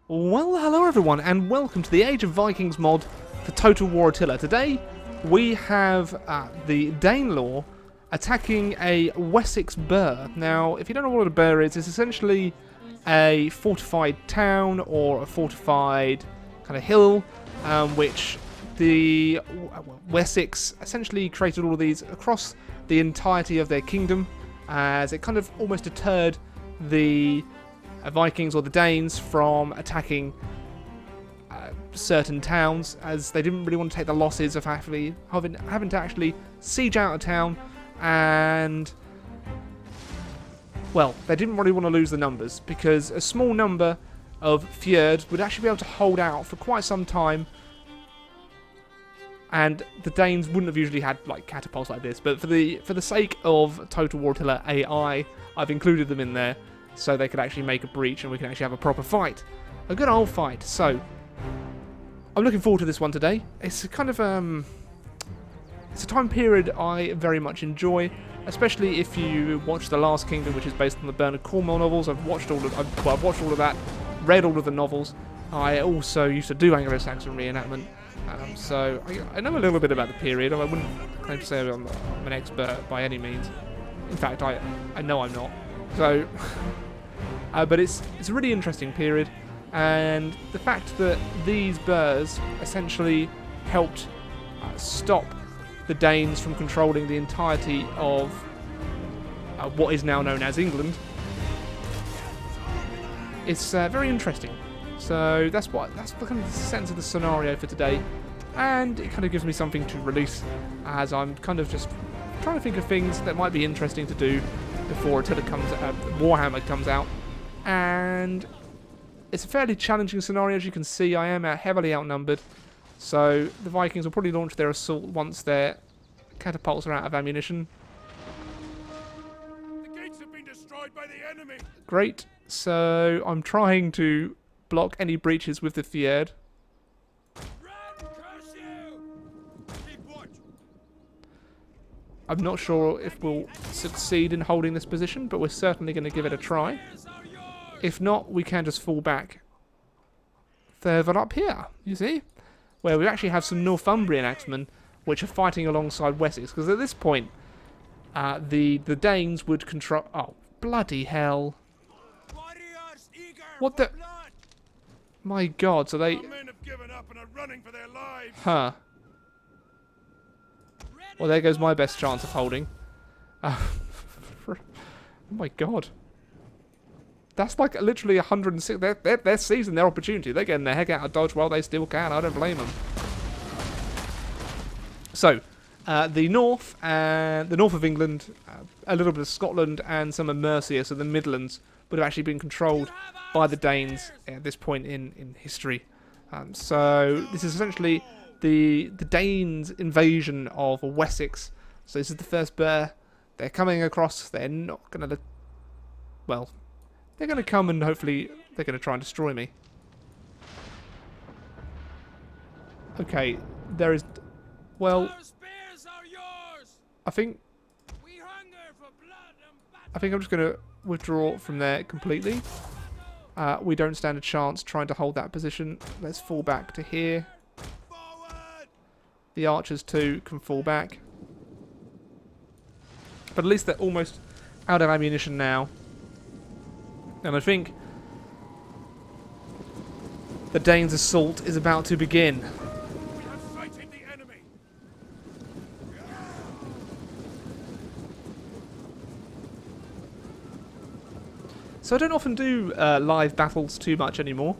Well, hello everyone, and welcome to the Age of Vikings mod for Total War Attila. Today, we have the Danelaw attacking a Wessex Burh. Now, if you don't know what a Burh is, it's essentially a fortified town or a fortified kind of hill, which the Wessex essentially created all of these across the entirety of their kingdom, as it kind of almost deterred the Vikings or the Danes from attacking certain towns, as they didn't really want to take the losses of having to actually siege out a town, and well, they didn't really want to lose the numbers, because a small number of fjords would actually be able to hold out for quite some time, and the Danes wouldn't have usually had like catapults like this, but for the sake of Total War Attila AI, I've included them in there so they could actually make a breach and we can actually have a proper fight. A good old fight. So, I'm looking forward to this one today. It's a kind of, it's a time period I very much enjoy, especially if you watch The Last Kingdom, which is based on the Bernard Cornwell novels. I've watched all of that, read all of the novels. I also used to do Anglo-Saxon reenactment, so I know a little bit about the period. I wouldn't claim to say I'm an expert by any means. In fact, I know I'm not. So, but it's a really interesting period, and the fact that these burhs essentially helped stop the Danes from controlling the entirety of what is now known as England, it's very interesting. So that's the kind of sense of the scenario for today, and it kind of gives me something to release, as I'm kind of just trying to think of things that might be interesting to do before Warhammer comes out. And it's a fairly challenging scenario. As you can see, I am heavily outnumbered, so the Vikings will probably launch their assault once their catapults are out of ammunition. The gates have been destroyed by the enemy. Great. So I'm trying to block any breaches with the fjord. Run, curse you! Keep watch. I'm not sure if we'll succeed in holding this position, but we're certainly going to give it a try. If not, we can just fall back further up here, you see? Where we actually have some Northumbrian axemen which are fighting alongside Wessex. Because at this point, the Danes would control... Oh, bloody hell. What the... My god, so they... Our men have given up and are running for their lives. Huh. Well, there goes my best chance of holding. Oh my god. That's like literally 106. They're seizing their opportunity. They're getting their heck out of dodge while they still can. I don't blame them. So, the north of England, a little bit of Scotland, and some of Mercia, so the Midlands, would have actually been controlled by the Danes at this point in history. So this is essentially the Danes' invasion of Wessex. So this is the first Burh. They're coming across. They're not going to... Well, they're going to come and hopefully they're going to try and destroy me. Okay, there is... Well, I think I'm just going to withdraw from there completely. We don't stand a chance trying to hold that position. Let's fall back to here. The archers too can fall back. But at least they're almost out of ammunition now. And I think the Danes' assault is about to begin. We have sighted the enemy. So I don't often do live battles too much anymore,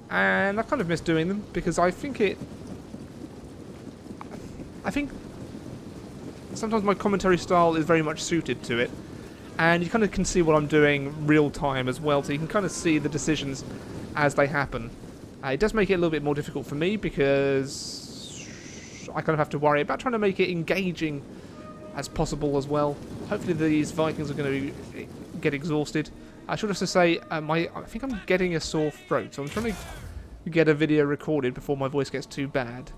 and I kind of miss doing them because I think sometimes my commentary style is very much suited to it, and you kind of can see what I'm doing real time as well, so you can kind of see the decisions as they happen. It does make it a little bit more difficult for me because I kind of have to worry about trying to make it engaging as possible as well. Hopefully these Vikings are going to get exhausted. I should also say, I think I'm getting a sore throat, so I'm trying to get a video recorded before my voice gets too bad.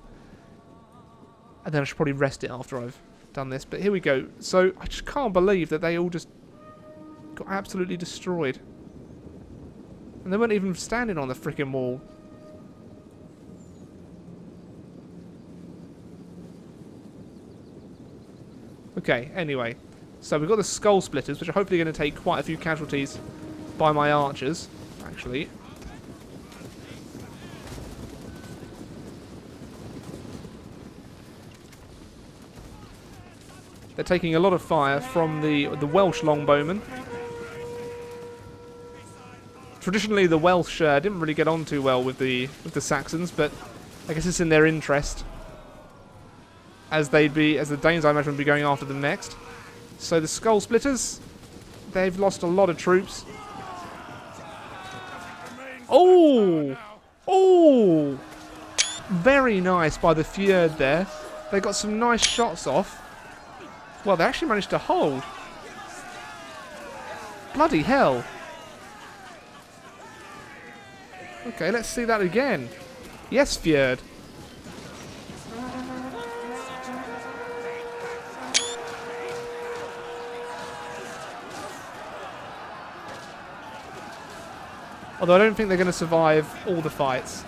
And then I should probably rest it after I've done this. But here we go. So I just can't believe that they all just got absolutely destroyed. And they weren't even standing on the frickin' wall. Okay, anyway. So we've got the skull splitters, which are hopefully going to take quite a few casualties by my archers, actually. They're taking a lot of fire from the Welsh longbowmen. Traditionally, the Welsh didn't really get on too well with the Saxons, but I guess it's in their interest, as the Danes, I imagine, would be going after them next. So the skull splitters, they've lost a lot of troops. Oh, oh, very nice by the Fjord there. They got some nice shots off. Well, they actually managed to hold. Bloody hell. Okay, let's see that again. Yes, Fjord. Although I don't think they're going to survive all the fights.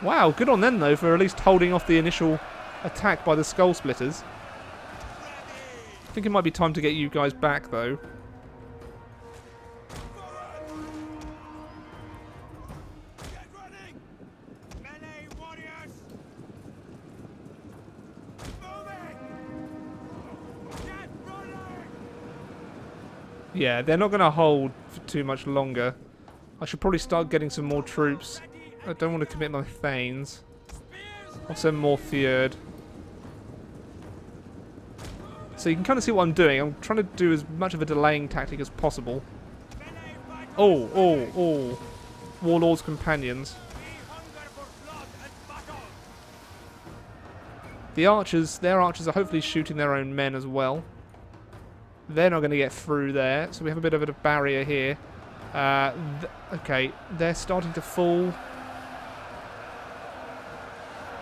Wow, good on them though for at least holding off the initial attack by the skull splitters. I think it might be time to get you guys back though. Yeah, they're not going to hold for too much longer. I should probably start getting some more troops. I don't want to commit my Thanes. I'll send more Fjord. So you can kind of see what I'm doing. I'm trying to do as much of a delaying tactic as possible. Oh, oh, oh. Warlord's companions. The archers, their archers are hopefully shooting their own men as well. They're not going to get through there, so we have a bit of a barrier here. Okay, they're starting to fall.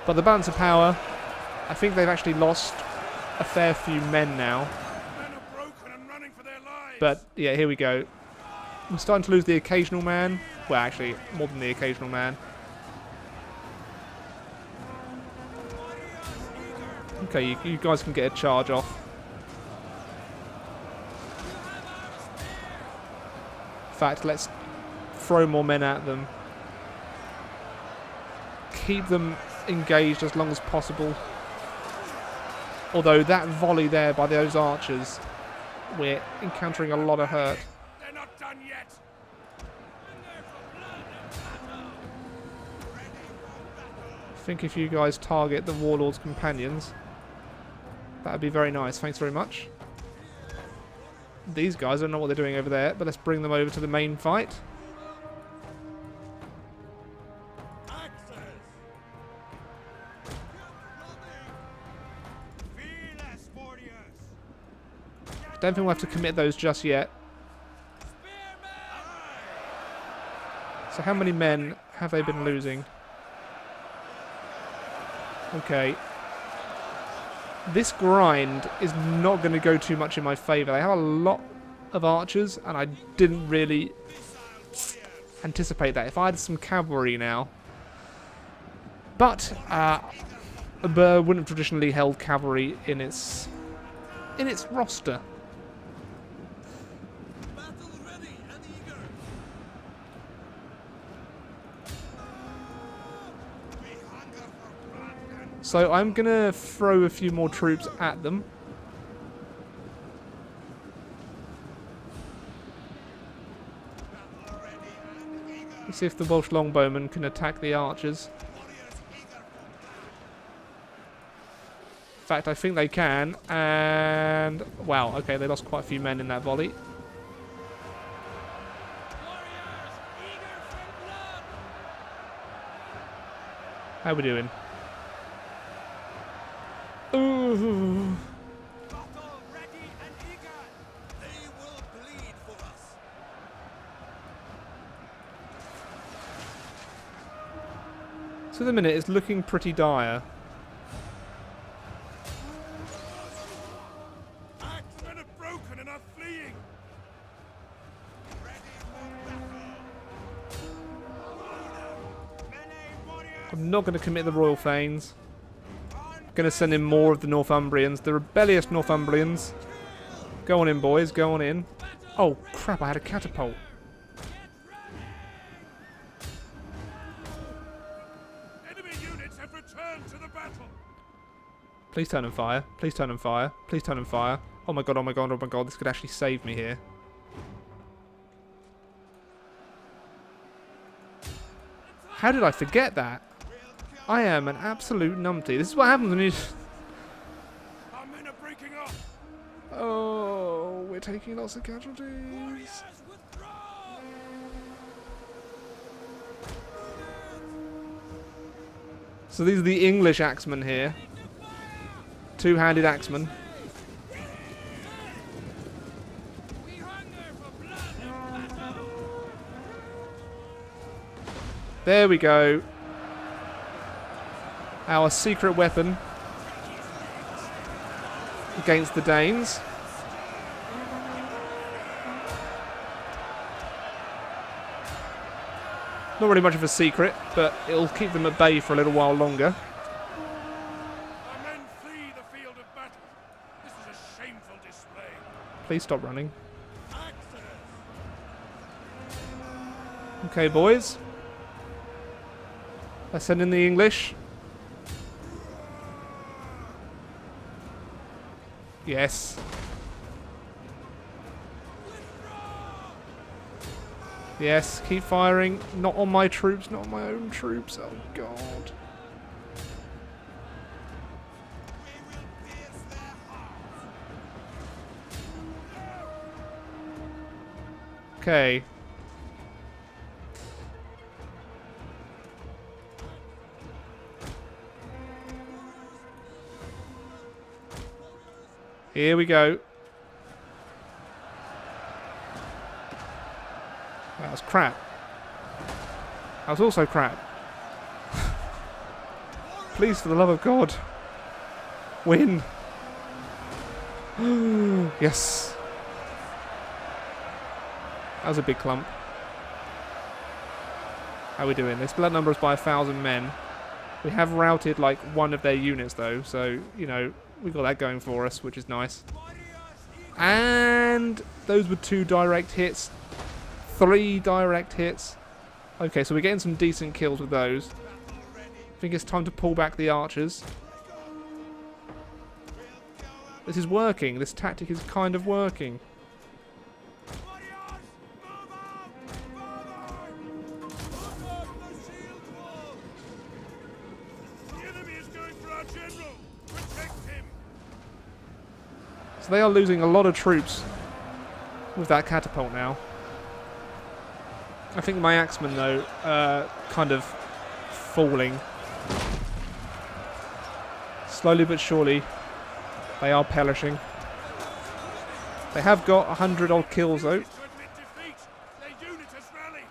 But the balance of power, I think they've actually lost a fair few men now. Men are broken and running for their lives. But, yeah, here we go. We're starting to lose the occasional man. Well, actually, more than the occasional man. Okay, you guys can get a charge off. In fact, let's throw more men at them. Keep them engaged as long as possible. Although that volley there by those archers, we're encountering a lot of hurt. They're not done yet. I think if you guys target the Warlord's companions, that'd be very nice. Thanks very much. These guys don't know what they're doing over there, but let's bring them over to the main fight. Don't think we'll have to commit those just yet. So how many men have they been losing? Okay. This grind is not going to go too much in my favour. They have a lot of archers, and I didn't really anticipate that. If I had some cavalry now... But, Burh wouldn't have traditionally held cavalry in its roster. So I'm going to throw a few more troops at them. Let's see if the Welsh longbowmen can attack the archers. In fact, I think they can. And, wow, okay, they lost quite a few men in that volley. How we doing? Ooh. So at the minute it's looking pretty dire. Axemen I'm not going to commit the Royal Thanes. I'm going to send in more of the Northumbrians, the rebellious Northumbrians. Go on in, boys, go on in. Oh, crap, I had a catapult. Enemy units have returned to the battle. Please turn and fire. Please turn and fire. Please turn and fire. Oh my god, oh my god, oh my god, this could actually save me here. How did I forget that? I am an absolute numpty. This is what happens when you... Our men are breaking off. Oh, we're taking lots of casualties. So these are the English axemen here. Two-handed axemen. There we go. Our secret weapon against the Danes. Not really much of a secret, but it'll keep them at bay for a little while longer. Our men flee the field of battle. This is a shameful display. Please stop running. Okay, boys. Let's send in the English. Yes. Yes, keep firing. Not on my troops, not on my own troops. Oh, God. Okay. Here we go. That was crap. That was also crap. Please, for the love of God, win. Yes. That was a big clump. How are we doing? This blood number is by 1,000 men. We have routed like one of their units though, so, you know, we got that going for us, which is nice. And those were 2 direct hits. 3 direct hits. Okay, so we're getting some decent kills with those. I think it's time to pull back the archers. This is working. This tactic is kind of working. The enemy is going for our general. Protect him. So they are losing a lot of troops with that catapult now. I think my axemen, though, kind of falling. Slowly but surely, they are perishing. They have got 100 odd kills, though. To admit defeat. Their unit has rallied.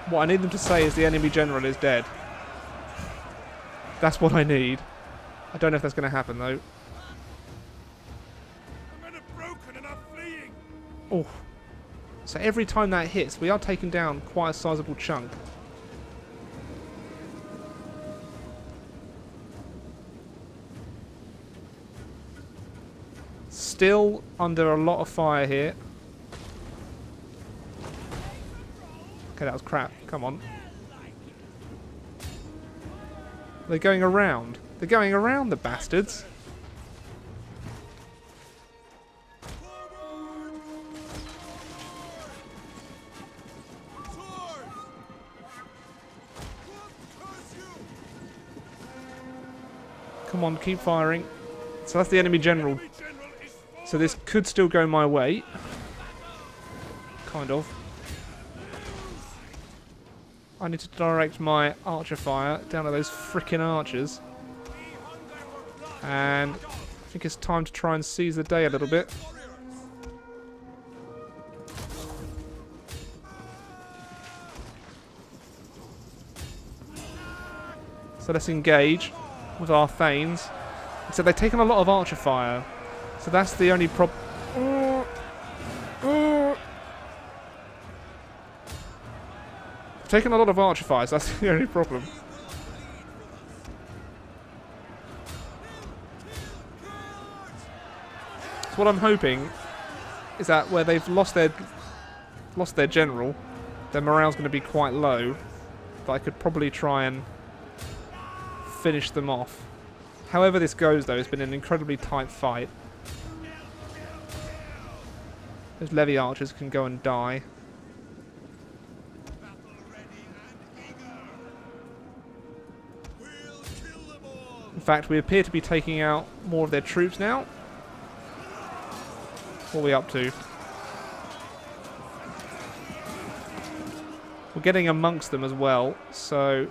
What I need them to say is the enemy general is dead. That's what I need. I don't know if that's going to happen, though. Oh, so every time that hits, we are taking down quite a sizable chunk. Still under a lot of fire here. Okay, that was crap. Come on. They're going around. They're going around, the bastards. Come on, keep firing. So that's the enemy general. So this could still go my way. Kind of. I need to direct my archer fire down to those frickin' archers. And I think it's time to try and seize the day a little bit. So let's engage with our Thanes. So they've taken a lot of archer fire. So that's the only problem. taken a lot of archer fires, that's the only problem. So what I'm hoping is that where they've lost their general, their morale's going to be quite low, that I could probably try and finish them off. However this goes though, it's been an incredibly tight fight. Those levy archers can go and die. In fact, we appear to be taking out more of their troops now. What are we up to? We're getting amongst them as well, so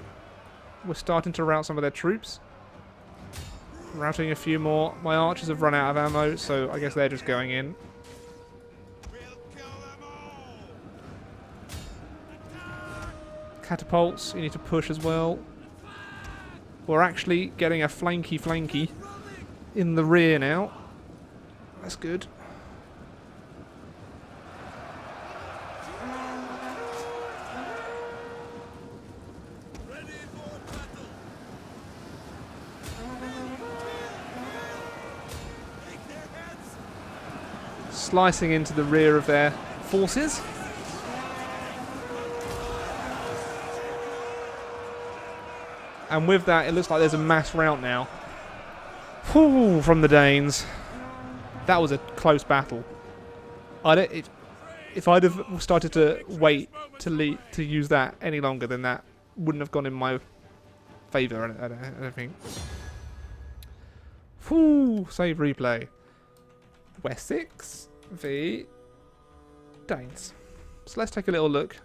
we're starting to rout some of their troops. Routing a few more. My archers have run out of ammo, so I guess they're just going in. Catapults, you need to push as well. We're actually getting a flanky in the rear now. That's good. Slicing into the rear of their forces. And with that, it looks like there's a mass rout now. Whew, from the Danes. That was a close battle. If I'd have started to wait to use that any longer, then that wouldn't have gone in my favour, I don't think. Whew, save replay. Wessex v Danes. So let's take a little look.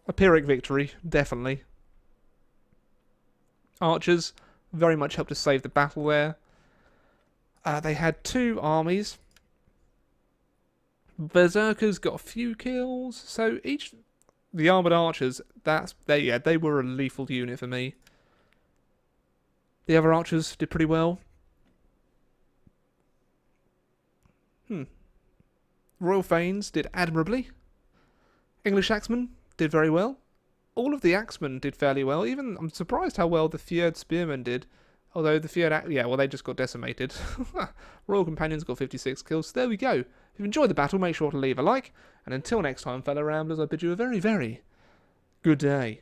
A Pyrrhic victory, definitely. Archers very much helped us save the battle there. They had 2 armies. Berserkers got a few kills. So the armoured archers, they were a lethal unit for me. The other archers did pretty well. Royal Thanes did admirably. English Axemen did very well. All of the Axemen did fairly well. Even I'm surprised how well the Fjord Spearmen did. Although the Fjord, they just got decimated. Royal Companions got 56 kills. So there we go. If you've enjoyed the battle, make sure to leave a like. And until next time, fellow Ramblers, I bid you a very, very good day.